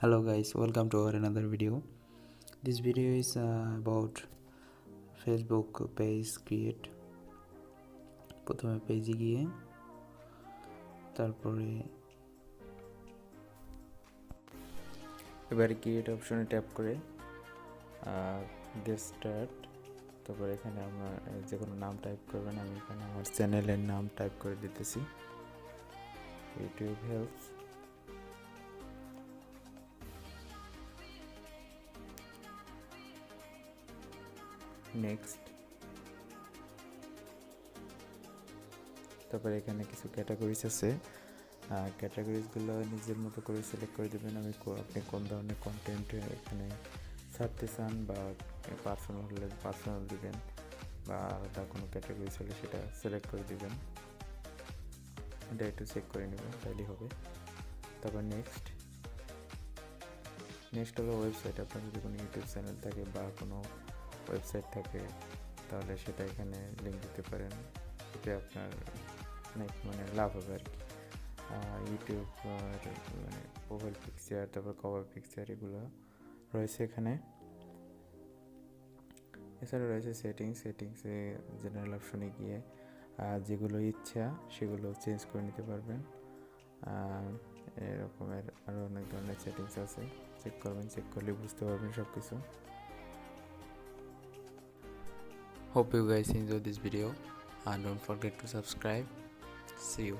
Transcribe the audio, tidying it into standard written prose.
Hello guys, welcome to our another video. This video is about Facebook page create. প্রথমে পেজে গিয়ে তারপরে এবারে ক্রিয়েট অপশনে ট্যাপ করে গেট স্টার্ট, তারপরে এখানে আমার যে কোনো নাম টাইপ করবেন। আমি এখানে আমার চ্যানেলের নাম টাইপ করে দিতেছি, ইউটিউব হেল্পস। নেক্সট, তারপরে এখানে কিছু ক্যাটাগরিজ আছে, ক্যাটাগরিজগুলো নিজের মতো করে সিলেক্ট করে দেবেন। আপনি কোন ধরনের কন্টেন্ট এখানে ছাড়তে চান, বা পার্সোনাল হলে পার্সোনাল দিবেন, বা আলাদা কোনো ক্যাটাগরিজ হলে সেটা সিলেক্ট করে দিবেন। এটা একটু চেক করে নেবেন, তাইলেই হবে। তারপর নেক্সট হলো ওয়েবসাইট। আপনার যদি কোনো ইউটিউব চ্যানেল থাকে বা কোনো ওয়েবসাইট থাকে তাহলে সেটা এখানে লিঙ্ক দিতে পারেন, এতে আপনার অনেক লাভ হবে আর কি। ইউটিউব প্রোফাইল পিকচার, তারপর কভার পিকচার, এগুলো রয়েছে এখানে। এছাড়া রয়েছে সেটিংসে জেনারেল অপশনে গিয়ে যেগুলো ইচ্ছা সেগুলো চেঞ্জ করে নিতে পারবেন। এরকমের আরও অনেক ধরনের সেটিংস আছে, চেক করলে বুঝতে পারবেন সব কিছু। Hope you guys enjoy this video and don't forget to subscribe. See you.